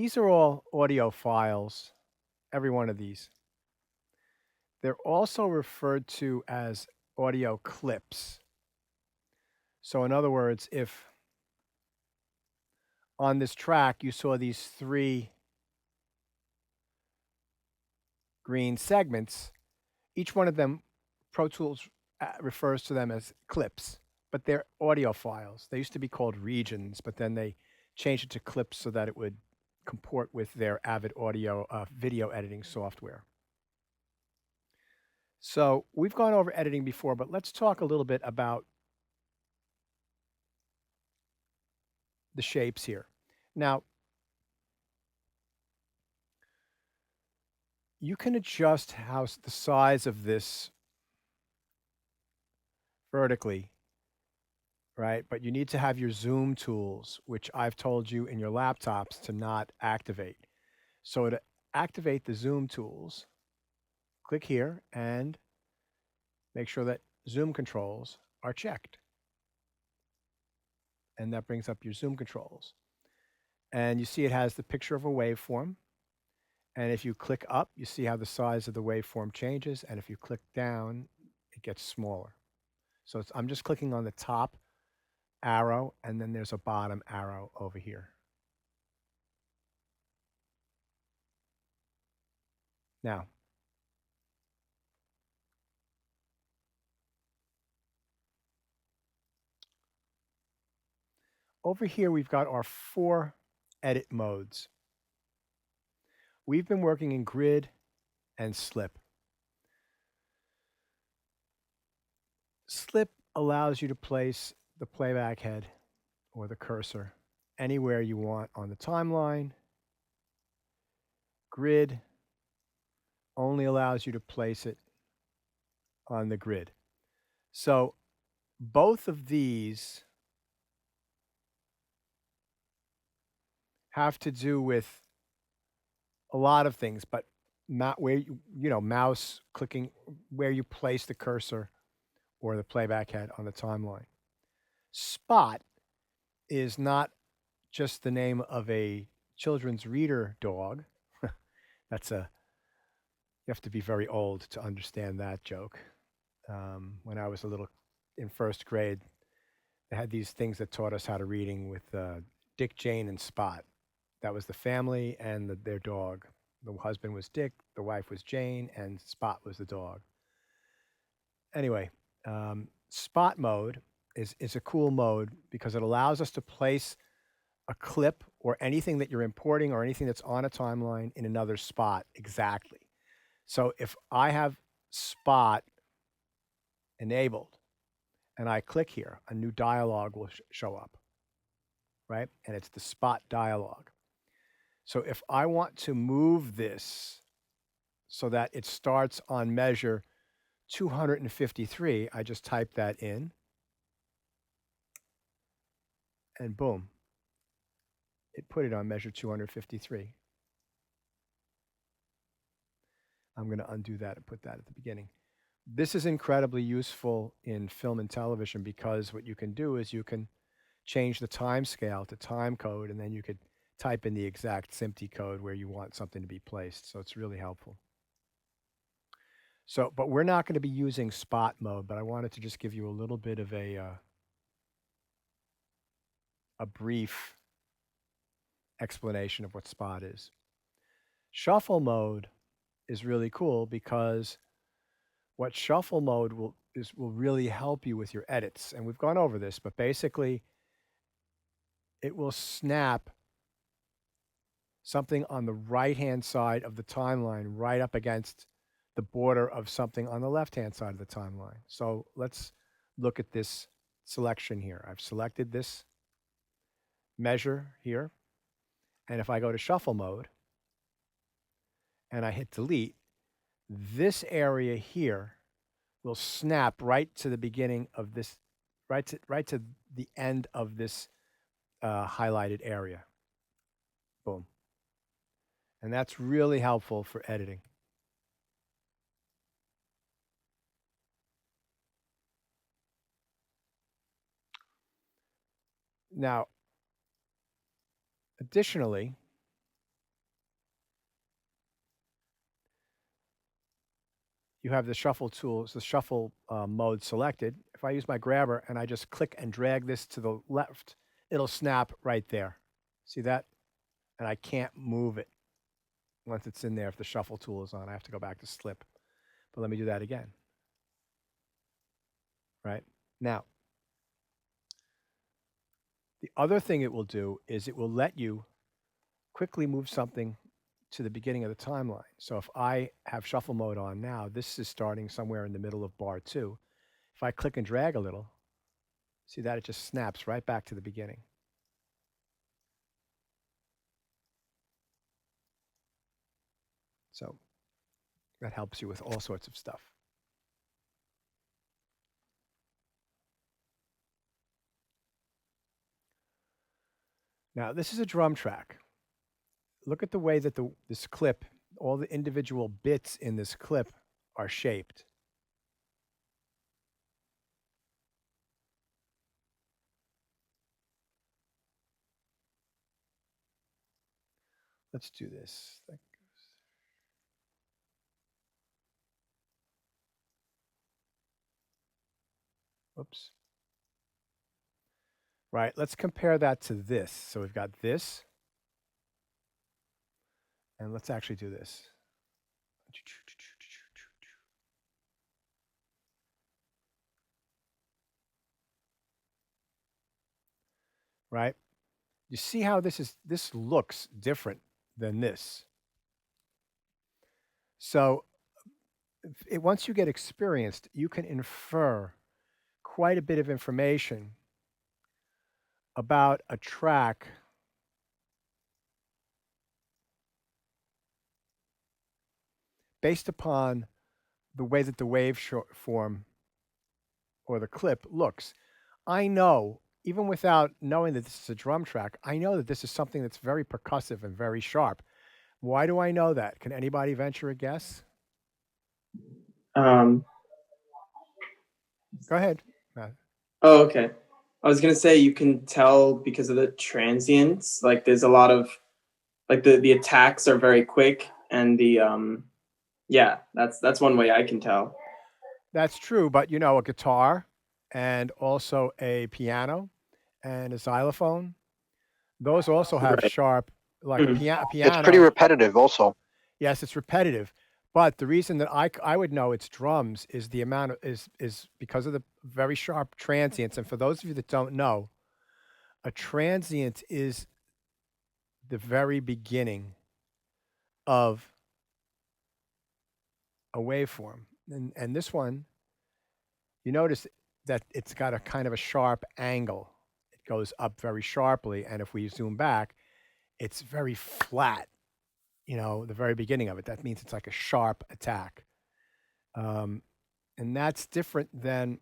These are all audio files, every one of these. They're also referred to as audio clips. So in other words, if on this track you saw these three green segments, each one of them, Pro Tools refers to them as clips, but they're audio files. They used to be called regions, but then they changed it to clips so that it would comport with their Avid audio video editing software. So we've gone over editing before, but let's talk a little bit about the shapes here. Now, you can adjust how the size of this vertically, right? But you need to have your zoom tools, which I've told you in your laptops to not activate. So to activate the zoom tools, click here and make sure that zoom controls are checked. And that brings up your zoom controls. And you see it has the picture of a waveform. And if you click up, you see how the size of the waveform changes. And if you click down, it gets smaller. So I'm just clicking on the top arrow, and then there's a bottom arrow over here. Now, over here, we've got our 4 edit modes. We've been working in grid and slip. Slip allows you to place the playback head or the cursor anywhere you want on the timeline. Grid only allows you to place it on the grid. So both of these have to do with a lot of things, but where mouse clicking, where you place the cursor or the playback head on the timeline. Spot is not just the name of a children's reader dog. That's you have to be very old to understand that joke. When I was a little in first grade, they had these things that taught us how to reading with Dick, Jane, and Spot. That was the family and their dog. The husband was Dick, the wife was Jane, and Spot was the dog. Anyway, spot mode is a cool mode because it allows us to place a clip or anything that you're importing or anything that's on a timeline in another spot exactly. So if I have spot enabled and I click here, a new dialog will show up, right? And it's the spot dialog. So if I want to move this so that it starts on measure 253, I just type that in and boom, it put it on measure 253. I'm going to undo that and put that at the beginning. This is incredibly useful in film and television because what you can do is you can change the time scale to time code, and then you could type in the exact SMPTE code where you want something to be placed. So it's really helpful. So, but we're not going to be using spot mode, but I wanted to just give you a little bit of a brief explanation of what spot is. Shuffle mode is really cool because what shuffle mode will really help you with your edits. And we've gone over this, but basically it will snap something on the right-hand side of the timeline right up against the border of something on the left-hand side of the timeline. So let's look at this selection here. I've selected this measure here. And if I go to shuffle mode and I hit delete, this area here will snap right to the beginning of this, right to the end of this highlighted area. Boom. And that's really helpful for editing. Now, additionally, you have the shuffle tools, the shuffle mode selected. If I use my grabber and I just click and drag this to the left, it'll snap right there. See that? And I can't move it once it's in there. If the shuffle tool is on, I have to go back to slip. But let me do that again. Right? Now, the other thing it will do is it will let you quickly move something to the beginning of the timeline. So if I have shuffle mode on now, this is starting somewhere in the middle of bar 2. If I click and drag a little, see that it just snaps right back to the beginning. So that helps you with all sorts of stuff. Now, this is a drum track. Look at the way that this clip, all the individual bits in this clip are shaped. Let's do this. Oops. Right, let's compare that to this. So we've got this, and let's actually do this. Right? You see how this looks different than this. So once you get experienced, you can infer quite a bit of information about a track based upon the way that the waveform or the clip looks. I know, even without knowing that this is a drum track, I know that this is something that's very percussive and very sharp. Why do I know that? Can anybody venture a guess? Um, Go ahead, Matt. oh, okay. I was gonna say you can tell because of the transients. Like there's a lot of like the attacks are very quick and the yeah, that's one way I can tell. That's true, but you know, a guitar and also a piano and a xylophone, those also have Right. sharp, like a Mhm. It's pretty piano. repetitive also. Yes, it's repetitive, but the reason that I would know it's drums is the amount of is because of the very sharp transients. And for those of you that don't know, a transient is the very beginning of a waveform. And this one, you notice that it's got a kind of a sharp angle. It goes up very sharply, and if we zoom back, it's very flat, you know, the very beginning of it. That means it's like a sharp attack. And that's different than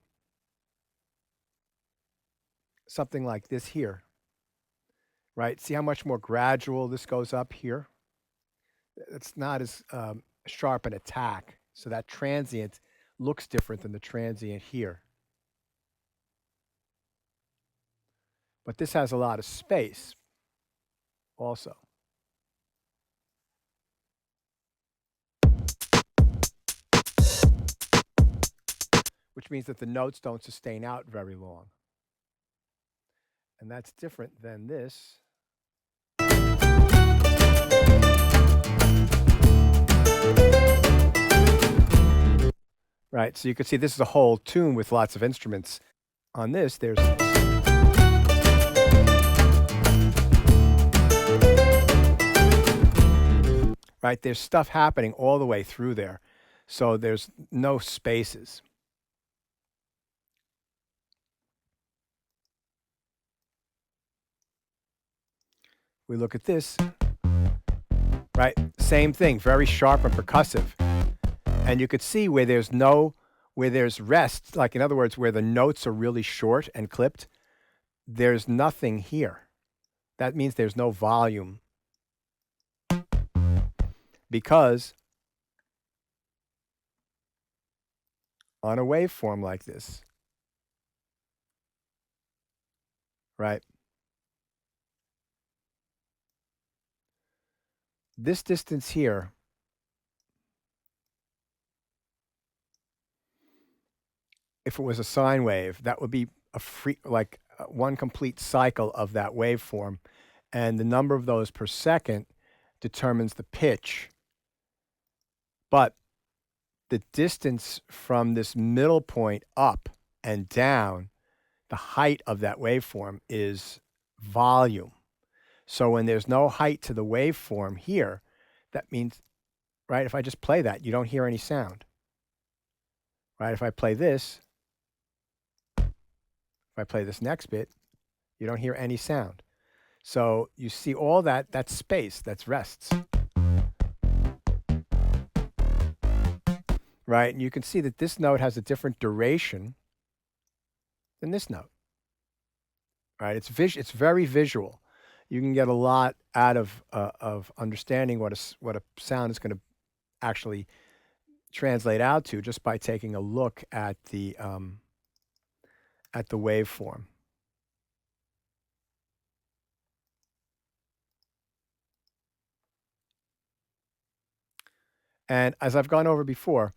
something like this here, right? See how much more gradual this goes up here? It's not as sharp an attack. So that transient looks different than the transient here. But this has a lot of space also. Which means that the notes don't sustain out very long. And that's different than this. Right, so you can see this is a whole tune with lots of instruments. On this, there's right, there's stuff happening all the way through there. So there's no spaces. We look at this, right? Same thing, very sharp and percussive. And you could see where there's rest, like in other words, where the notes are really short and clipped, there's nothing here. That means there's no volume. Because on a waveform like this, right? This distance here if it was a sine wave, that would be one complete cycle of that waveform. And the number of those per second determines the pitch. But the distance from this middle point up and down, the height of that waveform is volume. So when there's no height to the waveform here, that means, right, if I just play that, you don't hear any sound. Right? If I play this, if I play this next bit, you don't hear any sound. So you see all that, that's space, that's rests. Right? And you can see that this note has a different duration than this note. Right? It's very visual. You can get a lot out of understanding what a sound is going to actually translate out to just by taking a look at the waveform. And as I've gone over before,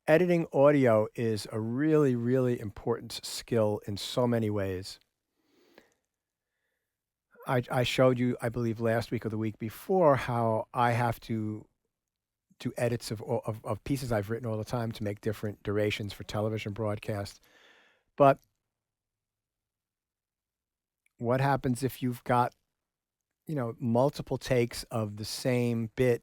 editing audio is a really, really important skill in so many ways. I showed you, I believe, last week or the week before, how I have to do edits of pieces I've written all the time to make different durations for television broadcast. But what happens if you've got, multiple takes of the same bit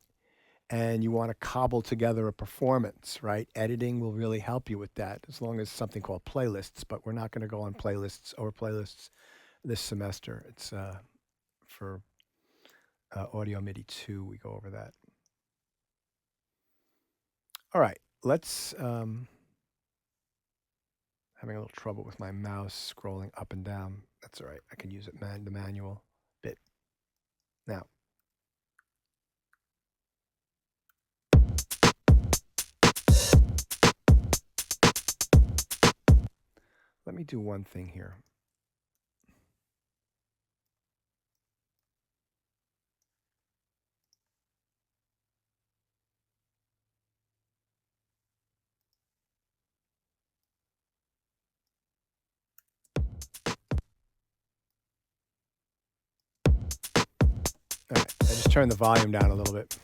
and you want to cobble together a performance, right? Editing will really help you with that, as long as something called playlists, but we're not going to go on playlists this semester. It's for Audio MIDI 2, we go over that. All right, let's, having a little trouble with my mouse scrolling up and down. That's all right, I can use it the manual bit. Now, let me do one thing here. All right, I just turned the volume down a little bit.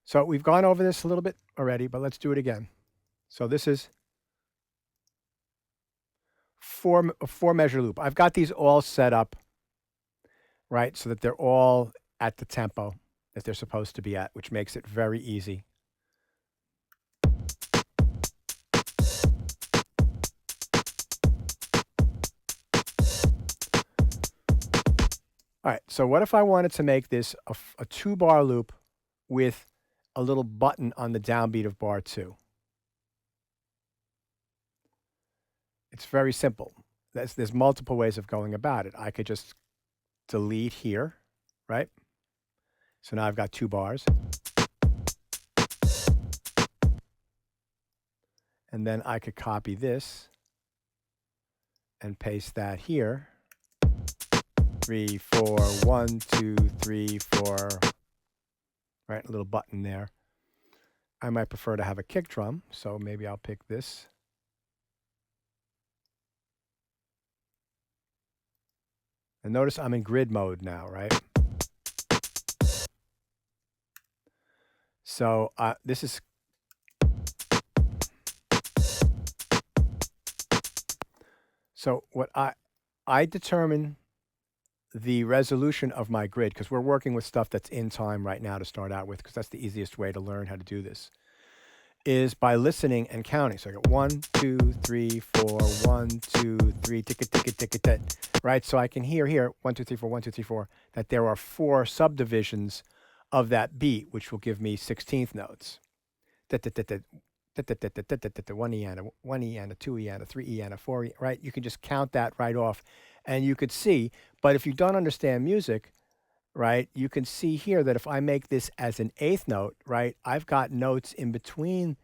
So we've gone over this a little bit already, but let's do it again. So this is a 4-measure loop. I've got these all set up, right, so that they're all at the tempo that they're supposed to be at, which makes it very easy. All right, so what if I wanted to make this a 2-bar loop with a little button on the downbeat of bar 2? It's very simple. There's multiple ways of going about it. I could just delete here, right? So now I've got 2 bars. And then I could copy this and paste that here. 3, 4, 1, 2, 3, 4. Right, a little button there. I might prefer to have a kick drum, so maybe I'll pick this. And notice I'm in grid mode now, right? So this is, so what I determine the resolution of my grid, because we're working with stuff that's in time right now to start out with, because that's the easiest way to learn how to do this, is by listening and counting. So I got 1, 2, 3, 4, 1, 2, 3, tick, tick, tick, tick, right? So I can hear here, 1, 2, 3, 4, 1, 2, 3, 4, that there are 4 subdivisions of that beat, which will give me 16th notes. 1 E and a 1 E and a 2 E and a 3 E and a 4 E, right? You can just count that right off, and you could see. But if you don't understand music, right, you can see here that if I make this as an 8th note, right, I've got notes in between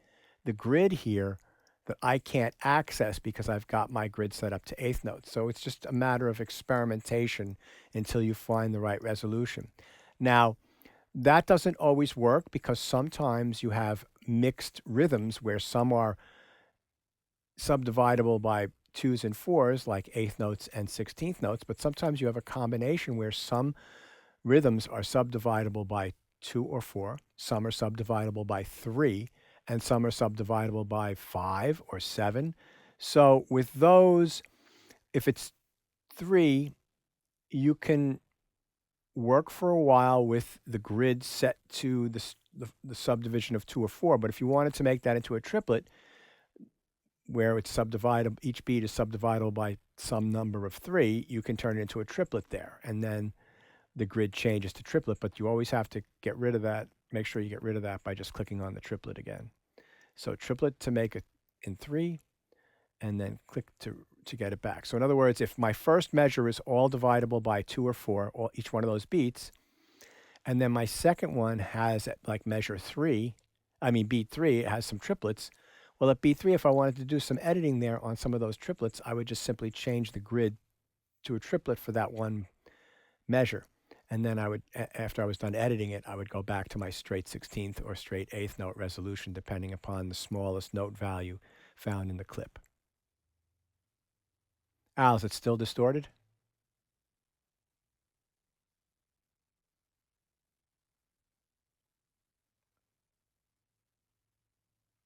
the grid here that I can't access because I've got my grid set up to 8th notes. So it's just a matter of experimentation until you find the right resolution. Now, that doesn't always work because sometimes you have mixed rhythms where some are subdividable by 2s and 4s, like 8th notes and 16th notes, but sometimes you have a combination where some rhythms are subdividable by 2 or 4, some are subdividable by 3, and some are subdividable by 5 or 7. So with those, if it's 3, you can work for a while with the grid set to the subdivision of 2 or 4. But if you wanted to make that into a triplet, where it's subdividable, each beat is subdividable by some number of 3, you can turn it into a triplet there. And then the grid changes to triplet, but you always have to get rid of that. Make sure you get rid of that by just clicking on the triplet again. So triplet to make it in 3, and then click to get it back. So in other words, if my first measure is all divisible by 2 or 4, each one of those beats, and then my second one has like measure 3, beat 3, it has some triplets. Well, at beat 3, if I wanted to do some editing there on some of those triplets, I would just simply change the grid to a triplet for that one measure. And then I would, after I was done editing it, I would go back to my straight 16th or straight 8th note resolution, depending upon the smallest note value found in the clip. Al, is it still distorted?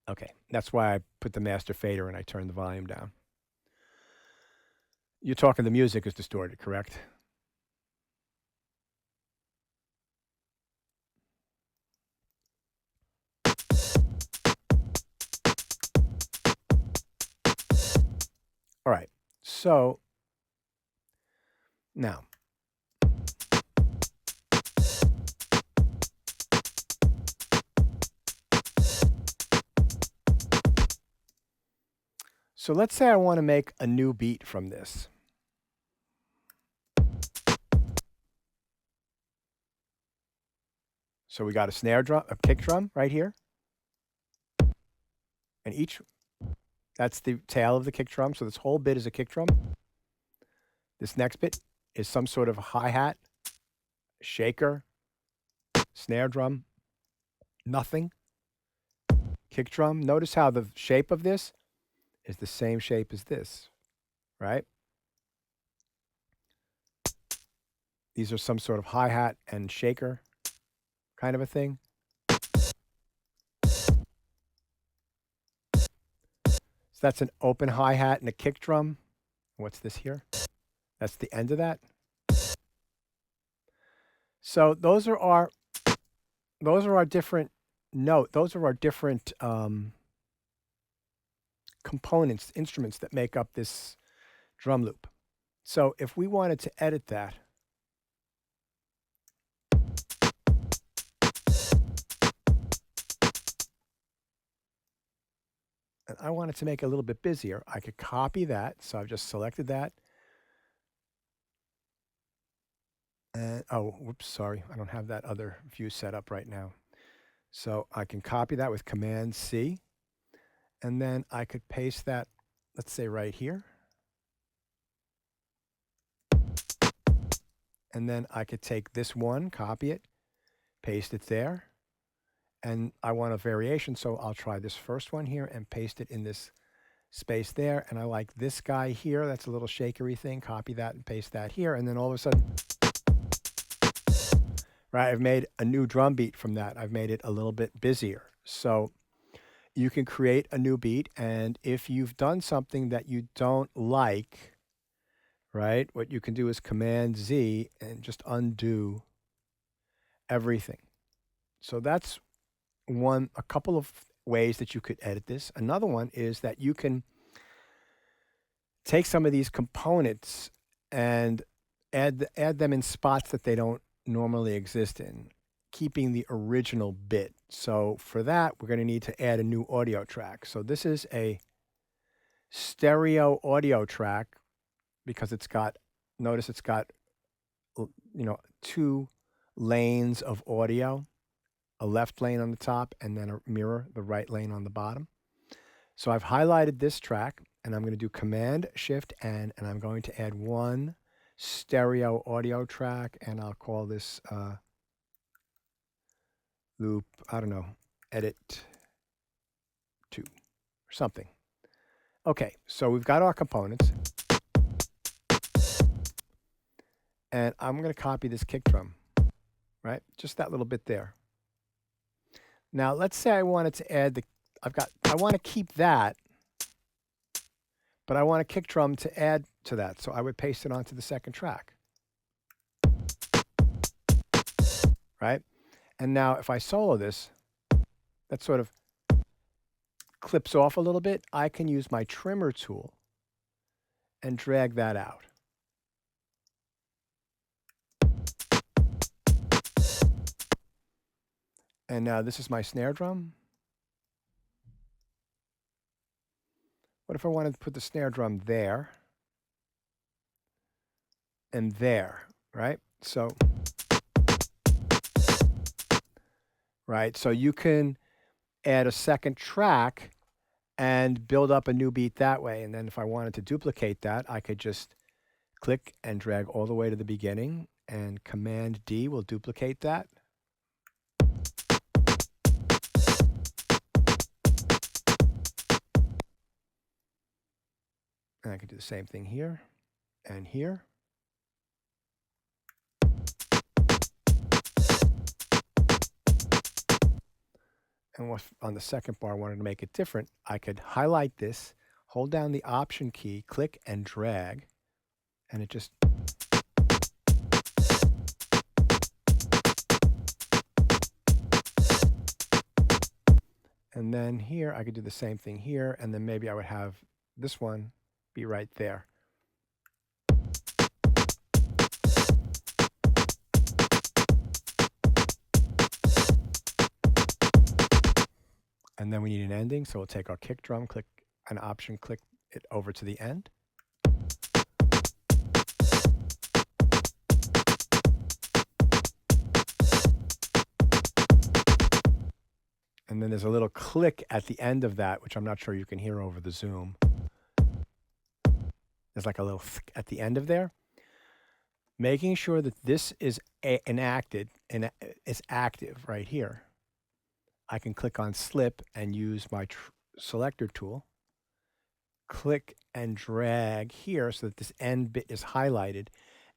Okay, that's why I put the master fader and I turned the volume down. You're talking the music is distorted, correct? All right, so now, so let's say I want to make a new beat from this. So we got a snare drum, a kick drum right here. And that's the tail of the kick drum. So this whole bit is a kick drum. This next bit is some sort of hi-hat, shaker, snare drum, nothing, kick drum. Notice how the shape of this is the same shape as this, right? These are some sort of hi-hat and shaker kind of a thing. So that's an open hi-hat and a kick drum. What's this here? That's the end of that. So those are our different those are our different components, instruments that make up this drum loop. So if we wanted to edit that, and I wanted to make it a little bit busier, I could copy that. So I've just selected that. And oh, whoops, sorry, I don't have that other view set up right now. So I can copy that with Command C, and then I could paste that, let's say right here. And then I could take this one, copy it, paste it there. And I want a variation, so I'll try this first one here and paste it in this space there. And I like this guy here. That's a little shakery thing. Copy that and paste that here. And then all of a sudden, right, I've made a new drum beat from that. I've made it a little bit busier. So you can create a new beat. And if you've done something that you don't like, right, what you can do is Command Z and just undo everything. So that's a couple of ways that you could edit this. Another one is that you can take some of these components and add them in spots that they don't normally exist in, keeping the original bit. So for that, we're going to need to add a new audio track. So this is a stereo audio track because notice it's got, 2 lanes of audio. A left lane on the top, and then a mirror, the right lane on the bottom. So I've highlighted this track, and I'm going to do Command Shift N, and I'm going to add one stereo audio track, and I'll call this loop, I don't know, edit 2 or something. Okay, so we've got our components. And I'm going to copy this kick drum, right? Just that little bit there. Now, let's say I wanted to add I want to keep that, but I want a kick drum to add to that. So I would paste it onto the second track, right? And now if I solo this, that sort of clips off a little bit. I can use my trimmer tool and drag that out. And now this is my snare drum. What if I wanted to put the snare drum there and there, right? So, so you can add a second track and build up a new beat that way. And then if I wanted to duplicate that, I could just click and drag all the way to the beginning, and Command D will duplicate that. And I can do the same thing here and here. And on the second bar, I wanted to make it different. I could highlight this, hold down the Option key, click and drag, and it just... And then here, I could do the same thing here, and then maybe I would have this one be right there. And then we need an ending, so we'll take our kick drum, click an Option, click it over to the end. And then there's a little click at the end of that, which I'm not sure you can hear over the zoom. There's like a little at the end of there. Making sure that this is enacted and is active right here. I can click on slip and use my selector tool. Click and drag here so that this end bit is highlighted.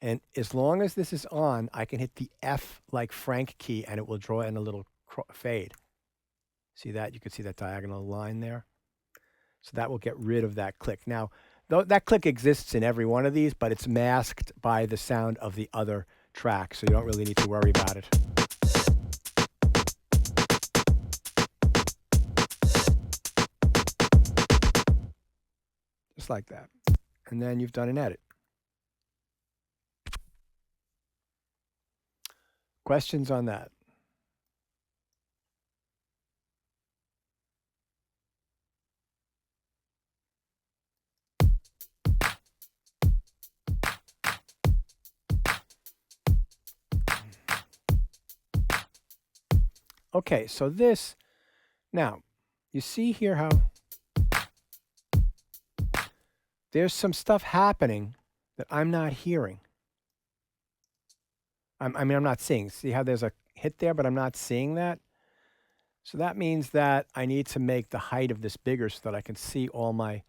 And as long as this is on, I can hit the F like Frank key and it will draw in a little fade. See that? You can see that diagonal line there. So that will get rid of that click. Now, that click exists in every one of these, but it's masked by the sound of the other track, so you don't really need to worry about it. Just like that. And then you've done an edit. Questions on that? Okay, so this, now, you see here how there's some stuff happening that I'm not hearing. I'm not seeing. See how there's a hit there, but I'm not seeing that? So that means that I need to make the height of this bigger so that I can see all my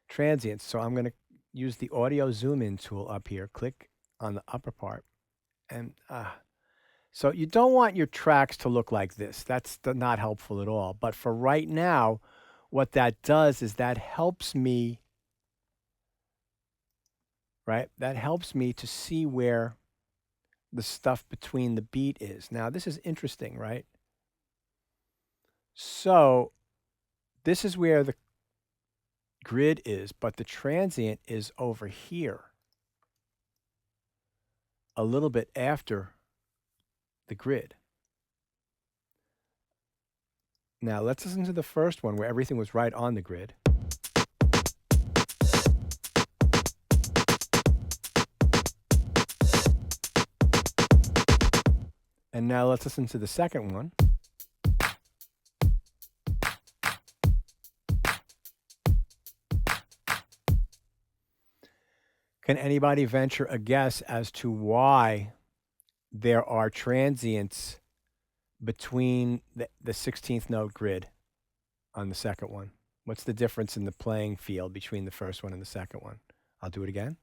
transients. So I'm going to use the audio zoom in tool up here, click on the upper part, and so you don't want your tracks to look like this. That's not helpful at all. But for right now, what that does is that helps me, right? That helps me to see where the stuff between the beat is. Now, this is interesting, right? So this is where the grid is, but the transient is over here, a little bit after the grid. Now let's listen to the first one where everything was right on the grid. And now let's listen to the second one. Can anybody venture a guess as to why there are transients between the 16th note grid on the second one? What's the difference in the playing field between the first one and the second one? I'll do it again.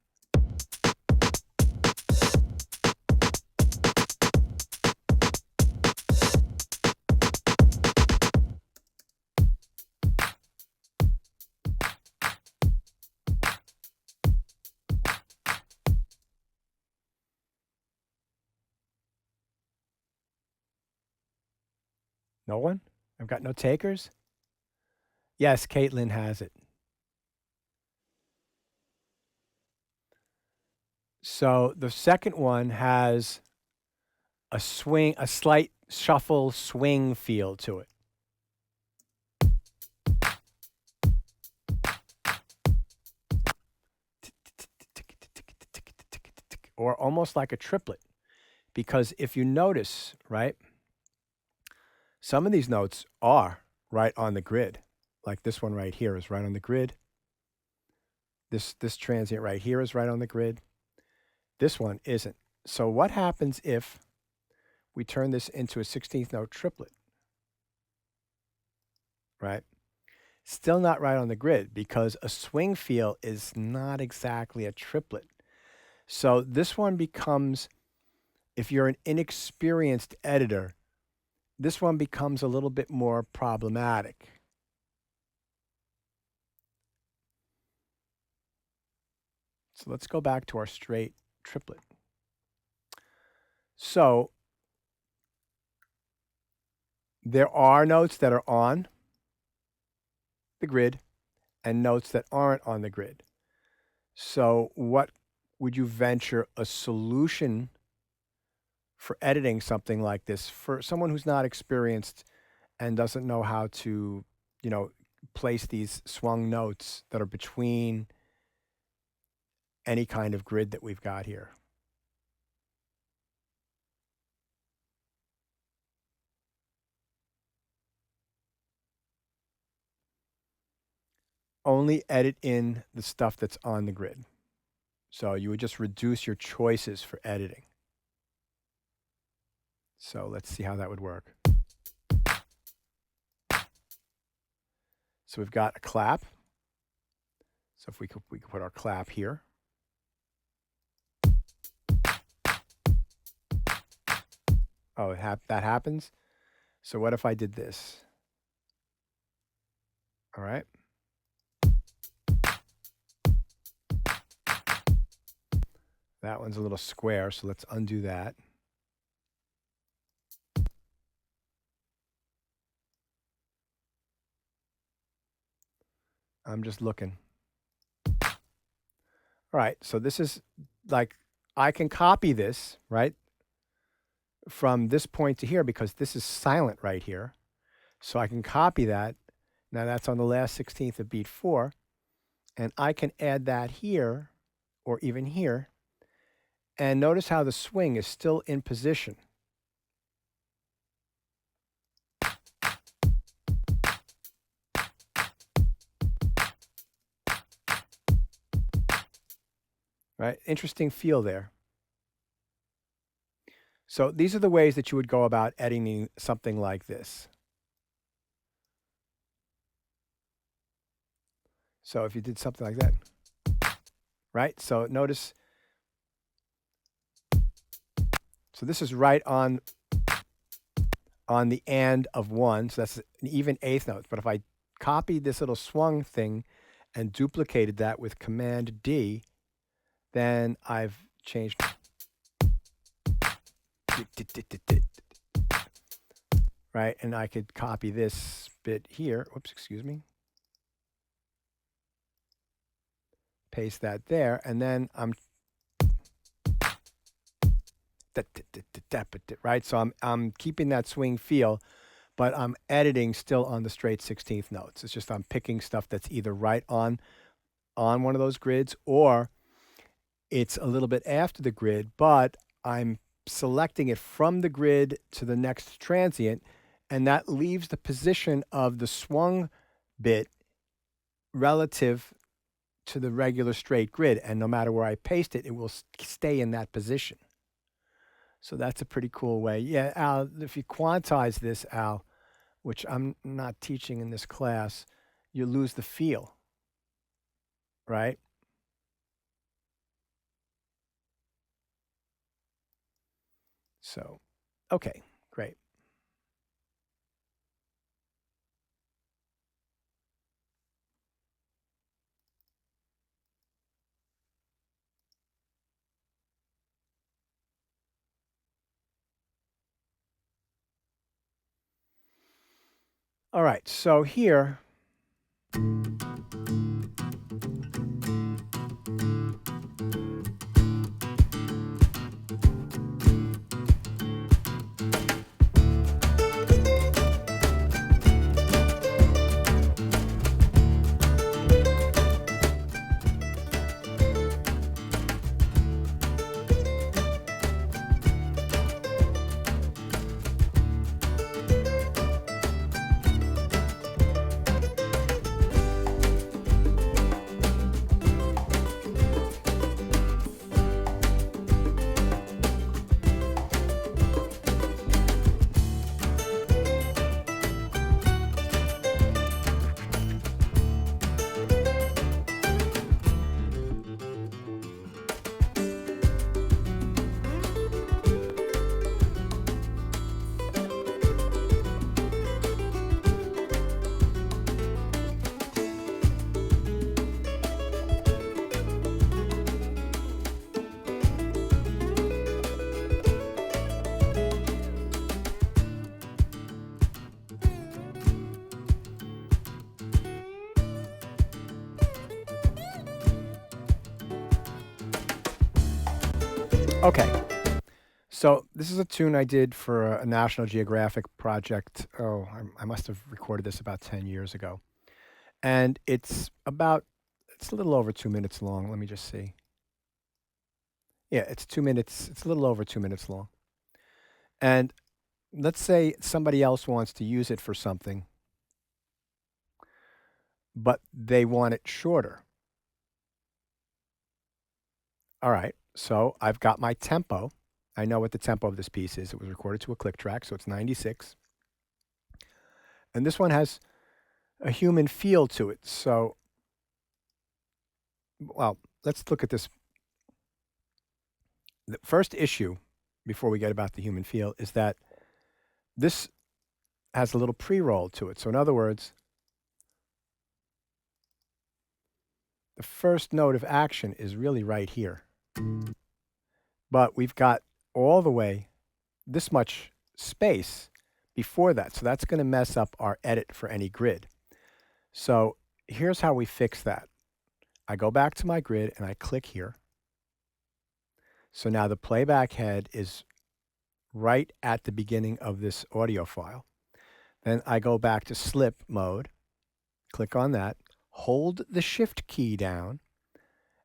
No one? I've got no takers? Yes, Caitlin has it. So the second one has a swing, a slight shuffle swing feel to it. Or almost like a triplet. Because if you notice, right, some of these notes are right on the grid. Like this one right here is right on the grid. This transient right here is right on the grid. This one isn't. So what happens if we turn this into a 16th note triplet? Right? Still not right on the grid because a swing feel is not exactly a triplet. So this one becomes, if you're an inexperienced editor, this one becomes a little bit more problematic. So let's go back to our straight triplet. So there are notes that are on the grid and notes that aren't on the grid. So what would you venture a solution for editing something like this for someone who's not experienced and doesn't know how to, place these swung notes that are between any kind of grid that we've got here? Only edit in the stuff that's on the grid. So you would just reduce your choices for editing. So let's see how that would work. So we've got a clap. So if we could put our clap here. Oh, that happens. So what if I did this? All right. That one's a little square, so let's undo that. I'm just looking. All right, so this is like, I can copy this, right, from this point to here because this is silent right here. So I can copy that. Now that's on the last 16th of beat 4. And I can add that here or even here. And notice how the swing is still in position. Right? Interesting feel there. So these are the ways that you would go about editing something like this. So if you did something like that, right? So notice, so this is right on the and of 1. So that's an even eighth note. But if I copied this little swung thing and duplicated that with Command D, then I've changed. Right? And I could copy this bit here. Oops, excuse me. Paste that there. And then I'm right? So I'm keeping that swing feel, but I'm editing still on the straight 16th notes. It's just I'm picking stuff that's either right on one of those grids or it's a little bit after the grid, but I'm selecting it from the grid to the next transient, and that leaves the position of the swung bit relative to the regular straight grid. And no matter where I paste it, it will stay in that position. So that's a pretty cool way. Yeah, Al, if you quantize this, Al, which I'm not teaching in this class, you lose the feel, right? So, okay, great. All right, so here, okay. So this is a tune I did for a National Geographic project. Oh, I must have recorded this about 10 years ago. And it's a little over 2 minutes long. Let me just see. Yeah, it's 2 minutes. It's a little over 2 minutes long. And let's say somebody else wants to use it for something, but they want it shorter. All right, so I've got my tempo. I know what the tempo of this piece is. It was recorded to a click track, so it's 96. And this one has a human feel to it. So, well, let's look at this. The first issue, before we get about the human feel, is that this has a little pre-roll to it. So in other words, the first note of action is really right here. But we've got all the way this much space before that. So that's going to mess up our edit for any grid. So here's how we fix that. I go back to my grid and I click here. So now the playback head is right at the beginning of this audio file. Then I go back to slip mode, click on that, hold the shift key down,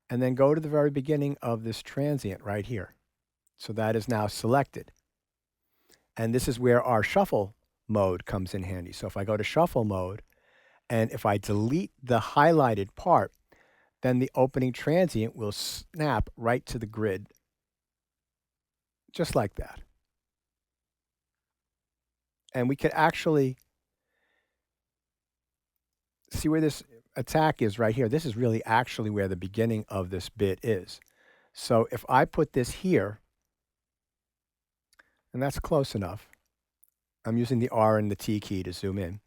and then go to the very beginning of this transient right here. So that is now selected. And this is where our shuffle mode comes in handy. So if I go to shuffle mode, and if I delete the highlighted part, then the opening transient will snap right to the grid, just like that. And we could actually see where this attack is right here. This is really actually where the beginning of this bit is. So if I put this here, and that's close enough, I'm using the R and the T key to zoom in,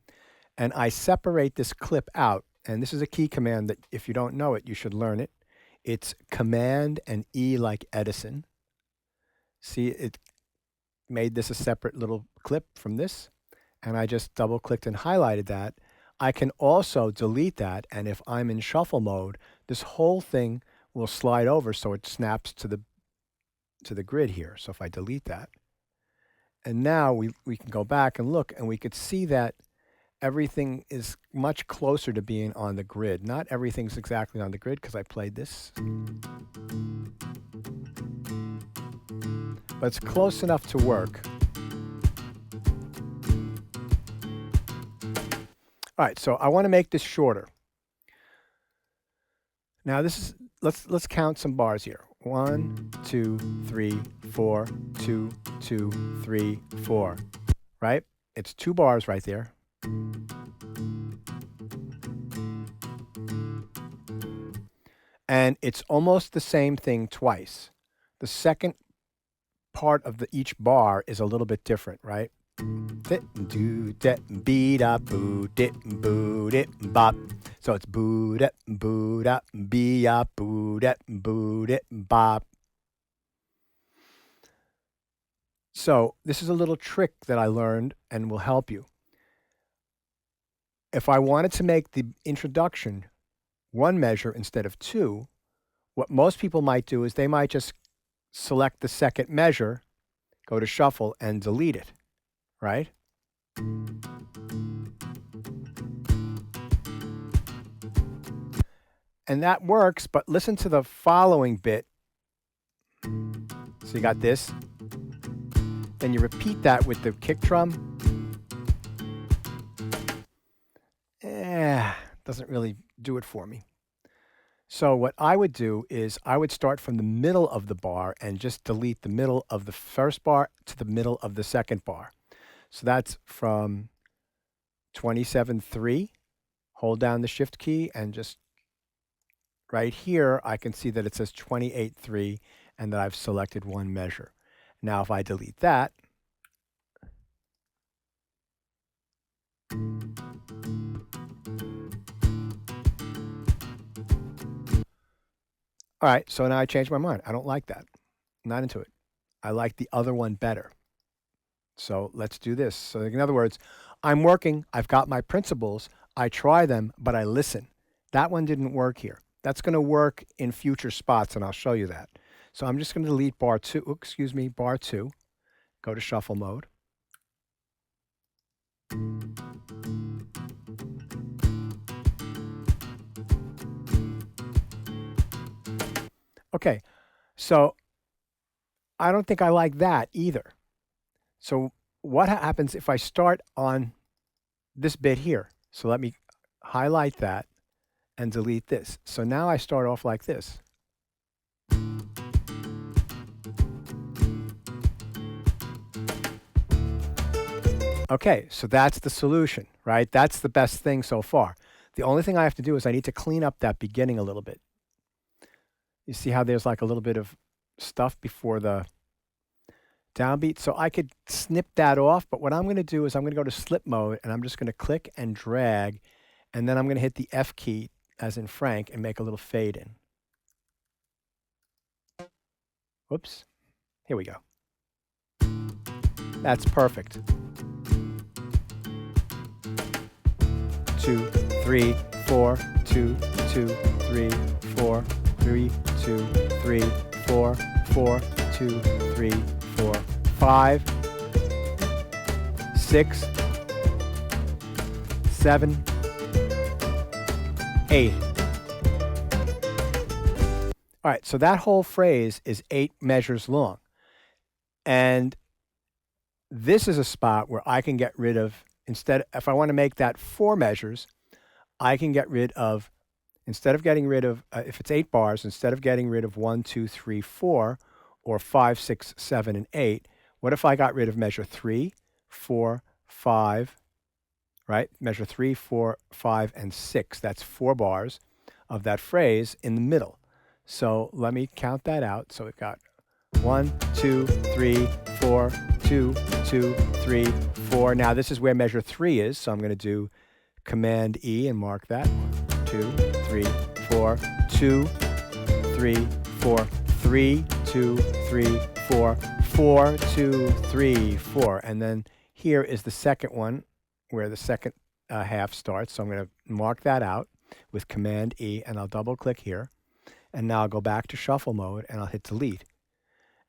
and I separate this clip out, and this is a key command that if you don't know it, you should learn it. It's Command and E like Edison. See, it made this a separate little clip from this, and I just double clicked and highlighted that. I can also delete that, and if I'm in shuffle mode, this whole thing will slide over so it snaps to the grid here. So if I delete that, and now we can go back and look, and we could see that everything is much closer to being on the grid. Not everything's exactly on the grid because I played this, but it's close enough to work. All right, so I want to make this shorter. Now this is, let's count some bars here. 1, 2, 3, 4, 2, 2, 3, 4, right? It's 2 bars right there. And it's almost the same thing twice. The second part of each bar is a little bit different, right? Do det beat up boo dit boo dit bop. So it's boo det boo da be up boo det boo dit bop. So this is a little trick that I learned and will help you. If I wanted to make the introduction one measure instead of two, what most people might do is they might just select the second measure, go to shuffle, and delete it, right? And that works, but listen to the following bit. So you got this. Then you repeat that with the kick drum. Doesn't really do it for me. So what I would do is I would start from the middle of the bar and just delete the middle of the first bar to the middle of the second bar. So that's from 27.3. Hold down the shift key and just right here, I can see that it says 28.3 and that I've selected one measure. Now, if I delete that, all right, so now I changed my mind. I don't like that. I'm not into it. I like the other one better. So let's do this. So in other words, I'm working, I've got my principles, I try them, but I listen. That one didn't work here. That's going to work in future spots, and I'll show you that. So I'm just going to delete bar 2, bar 2, go to shuffle mode. Okay, so I don't think I like that either. So what happens if I start on this bit here? So let me highlight that and delete this. So now I start off like this. Okay, so that's the solution, right? That's the best thing so far. The only thing I have to do is I need to clean up that beginning a little bit. You see how there's like a little bit of stuff before the downbeat? So I could snip that off, but what I'm going to do is I'm going to go to slip mode and I'm just going to click and drag, and then I'm going to hit the F key, as in Frank, and make a little fade in. Whoops. Here we go. That's perfect. 2, 3, 4, 2, 2, 3, 4, 3, 2, 3, 4, 4, 2, 3, 4, 5, 6, 7, 8. All right, so that whole phrase is 8 measures long. And this is a spot where I can get rid of, instead, if I want to make that 4 measures, I can get rid of, instead of getting rid of, if it's 8 bars, instead of getting rid of 1, 2, 3, 4, or 5, 6, 7, and 8, what if I got rid of measure 3, 4, 5, right? Measure 3, 4, 5, and 6. That's 4 bars of that phrase in the middle. So let me count that out. So we've got 1, 2, 3, 4, 2, 2, 3, 4. Now this is where measure 3 is. So I'm going to do Command E and mark that. 2, 3, 4, 2, 3, 4, 3, 2, 3, 4, 4, 2, 3, 4. And then here is the second one where the second half starts. So I'm going to mark that out with Command E, and I'll double click here. And now I'll go back to shuffle mode and I'll hit delete.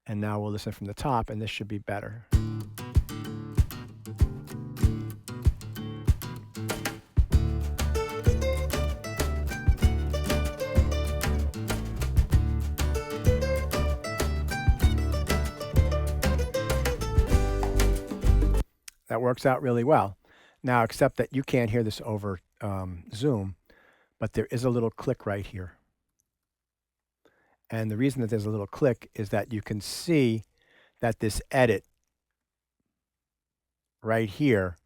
And now we'll listen from the top, and this should be better. That works out really well. Now, except that you can't hear this over Zoom, but there is a little click right here. And the reason that there's a little click is that you can see that this edit right here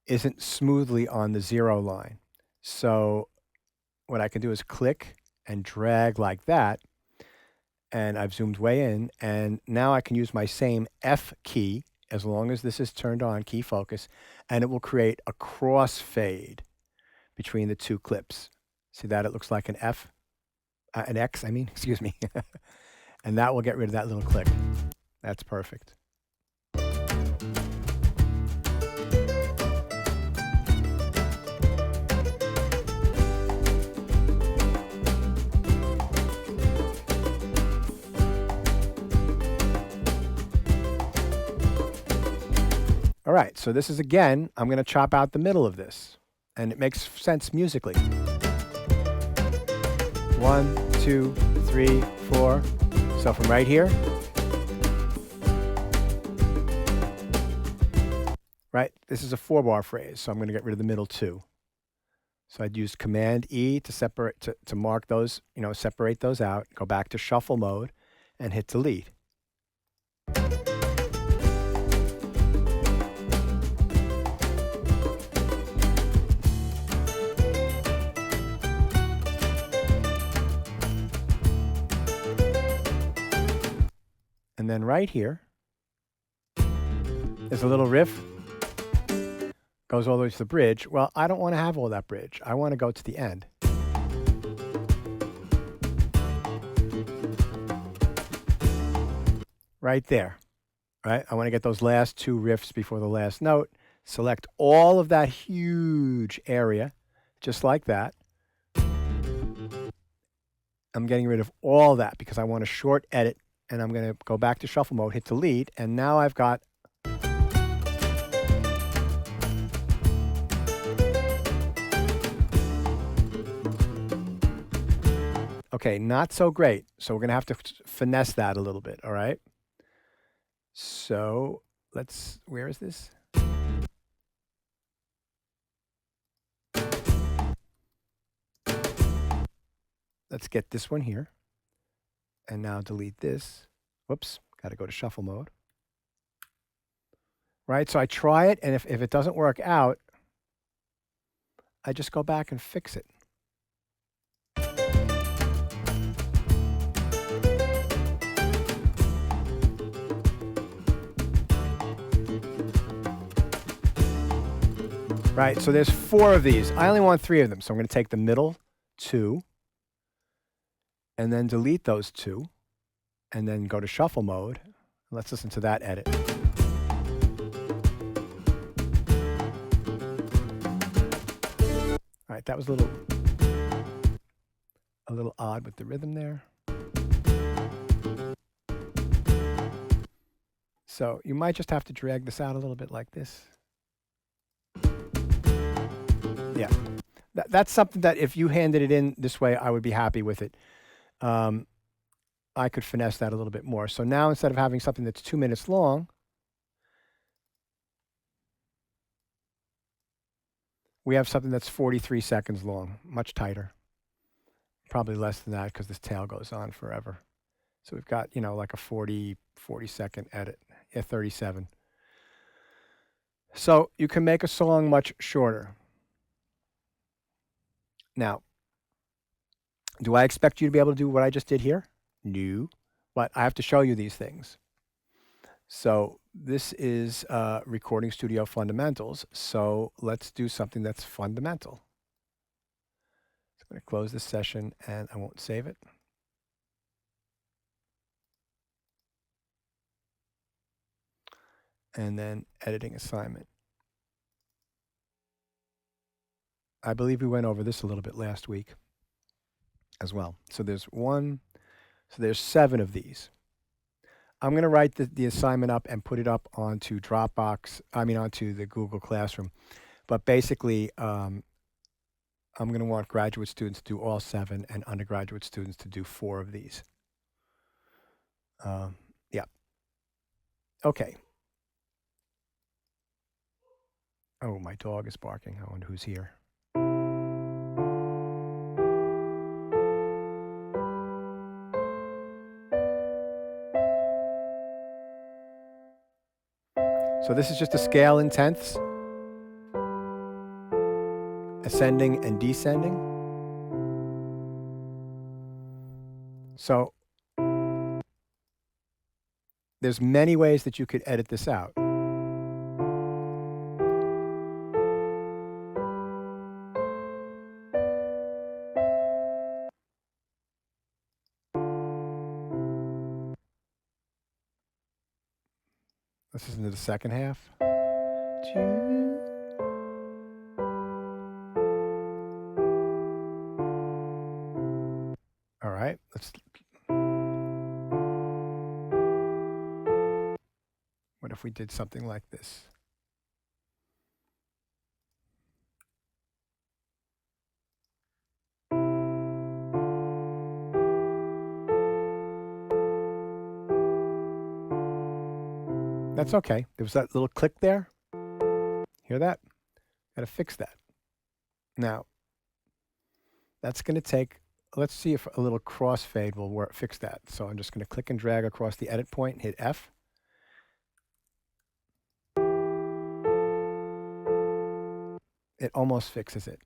isn't smoothly on the 0 line. So what I can do is click and drag like that. And I've zoomed way in, and now I can use my same F key, as long as this is turned on, key focus, and it will create a crossfade between the two clips. See that? It looks like an F, an X, I mean, excuse me. And that will get rid of that little click. That's perfect. All right, so this is, again, I'm going to chop out the middle of this, and it makes sense musically. 1, 2, 3, 4. So from right here, right, this is a 4-bar phrase, so I'm going to get rid of the middle 2. So I'd use Command E to separate, to mark those, separate those out, go back to shuffle mode, and hit delete. And then right here, there's a little riff, goes all the way to the bridge. Well, I don't want to have all that bridge. I want to go to the end. Right there, right? I want to get those last 2 riffs before the last note. Select all of that huge area, just like that. I'm getting rid of all that because I want a short edit, and I'm going to go back to shuffle mode, hit delete, and now I've got okay, not so great. So we're going to have to finesse that a little bit, all right? So where is this? Let's get this one here. And now delete this. Whoops, got to go to shuffle mode. Right, so I try it, and if it doesn't work out, I just go back and fix it. Right, so there's 4 of these. I only want 3 of them, so I'm going to take the middle 2, and then delete those 2, and then go to shuffle mode. Let's listen to that edit. All right, that was a little odd with the rhythm there. So you might just have to drag this out a little bit like this. Yeah, that's something that if you handed it in this way, I would be happy with it. I could finesse that a little bit more. So now instead of having something that's 2 minutes long, we have something that's 43 seconds long, much tighter. Probably less than that because this tail goes on forever. So we've got, like a 40-second edit, 37. So you can make a song much shorter. Now, do I expect you to be able to do what I just did here? No, but I have to show you these things. So this is Recording Studio Fundamentals. So let's do something that's fundamental. So I'm going to close this session, and I won't save it. And then editing assignment. I believe we went over this a little bit last week as well. So there's 7 of these. I'm going to write the assignment up and put it up onto onto the Google Classroom. But basically, I'm going to want graduate students to do all 7 and undergraduate students to do 4 of these. Yeah. Okay. Oh, my dog is barking. I wonder who's here. So this is just a scale in tenths, ascending and descending. So there's many ways that you could edit this out. Let's listen to the second half. All right, let's. What if we did something like this? That's okay. There was that little click there. Hear that? Got to fix that. Now, that's going to take, let's see if a little crossfade will fix that. So I'm just going to click and drag across the edit point and hit F. It almost fixes it.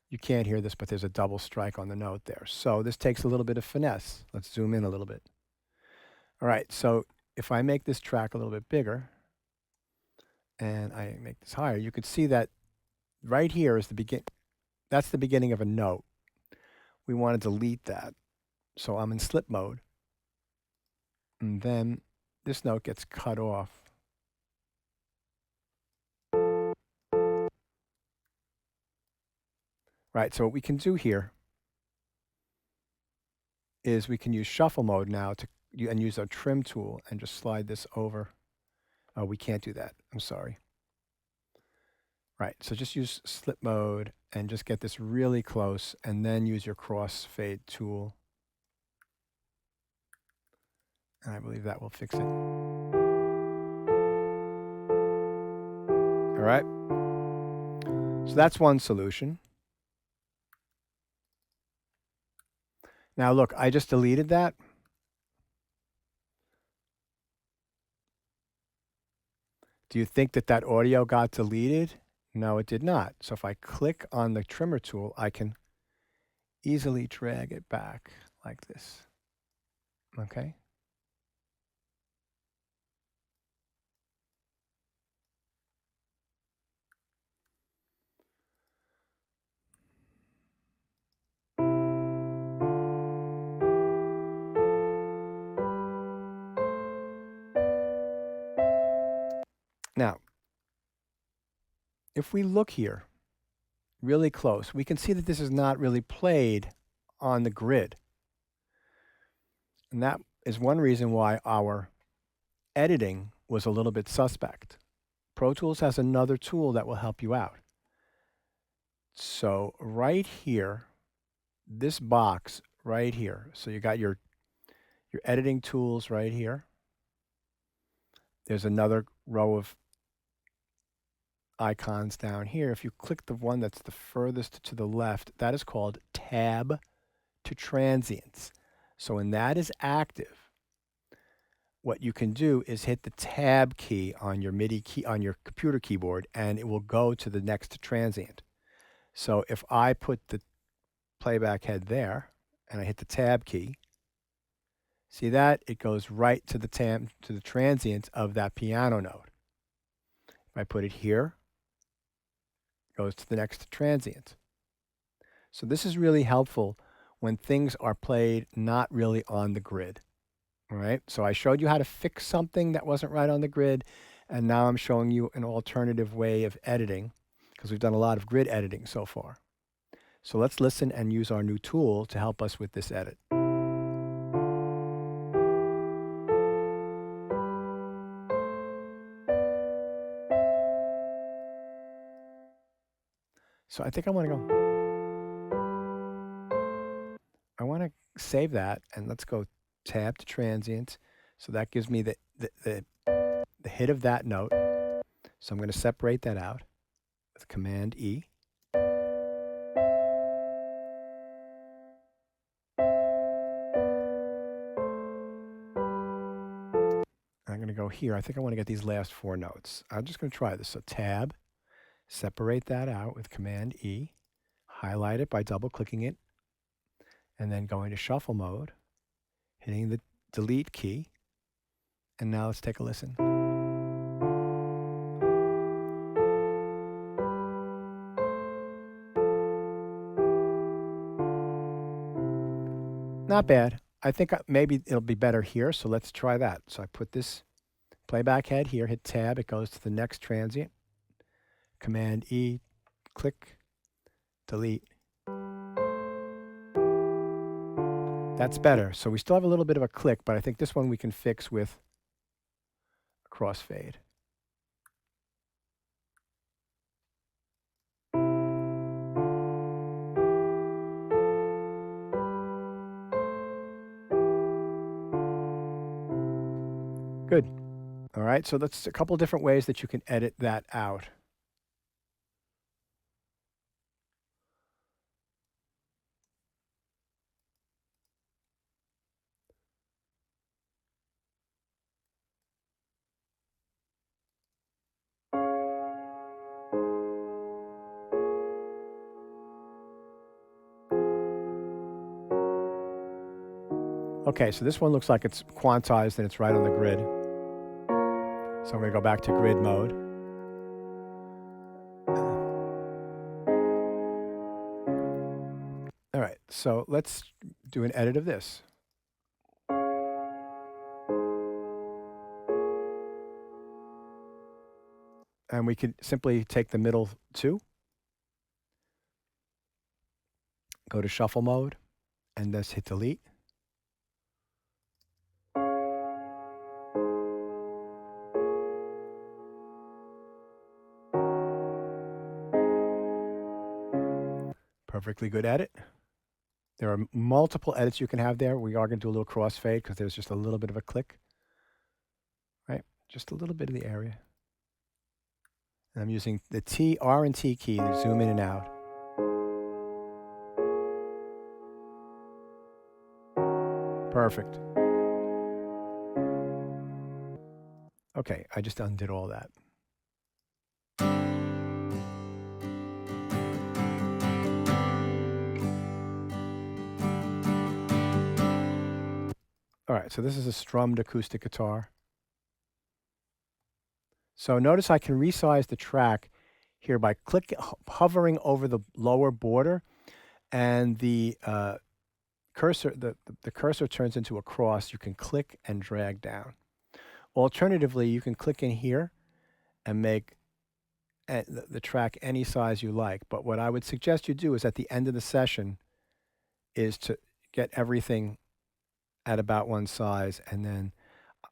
You can't hear this, but there's a double strike on the note there. So this takes a little bit of finesse. Let's zoom in a little bit. All right, so if I make this track a little bit bigger and I make this higher, you could see that right here is the begin. That's the beginning of a note. We want to delete that. So I'm in slip mode. And then this note gets cut off. Right, so what we can do here is we can use shuffle mode now and use our trim tool and just slide this over. Oh, we can't do that. I'm sorry. Right, so just use slip mode and just get this really close and then use your crossfade tool. And I believe that will fix it. All right. So that's one solution. Now look, I just deleted that. Do you think that that audio got deleted? No, it did not. So if I click on the trimmer tool, I can easily drag it back like this. Okay. Now, if we look here really close, we can see that this is not really played on the grid. And that is one reason why our editing was a little bit suspect. Pro Tools has another tool that will help you out. So right here, this box right here. So you got your editing tools right here. There's another row of icons down here. If you click the one that's the furthest to the left, that is called Tab to Transients. So when that is active, what you can do is hit the Tab key on your MIDI key on your computer keyboard, and it will go to the next transient. So if I put the playback head there and I hit the Tab key, see that? It goes right to the transient of that piano note. If I put it here, it goes to the next transient. So this is really helpful when things are played not really on the grid. All right, so I showed you how to fix something that wasn't right on the grid, and now I'm showing you an alternative way of editing, because we've done a lot of grid editing so far. So let's listen and use our new tool to help us with this edit. So I think I want to go. I want to save that, and let's go Tab to Transient. So that gives me the hit of that note. So I'm going to separate that out with Command E. I'm going to go here. I think I want to get these last four notes. I'm just going to try this. So Tab, separate that out with Command E, highlight it by double clicking it, and then going to shuffle mode, hitting the delete key, and now let's take a listen. Not bad. I think maybe it'll be better here, so let's try that. So I put this playback head here, hit tab, it goes to the next transient. Command E, click, delete. That's better. So we still have a little bit of a click, but I think this one we can fix with a crossfade. Good. All right, so that's a couple different ways that you can edit that out. Okay, so this one looks like it's quantized and it's right on the grid. So I'm going to go back to grid mode. All right, so let's do an edit of this. And we could simply take the middle two, go to shuffle mode, and just hit delete. Perfectly good edit. There are multiple edits you can have there. We are going to do a little crossfade because there's just a little bit of a click, right? Just a little bit of the area. And I'm using the R and T key to zoom in and out. Perfect. Okay, I just undid all that. All right, so this is a strummed acoustic guitar. So notice I can resize the track here by hovering over the lower border, and the cursor, the cursor turns into a cross. You can click and drag down. Alternatively, you can click in here and make the track any size you like. But what I would suggest you do is at the end of the session is to get everything at about one size and then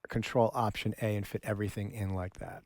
Control Option A and fit everything in like that.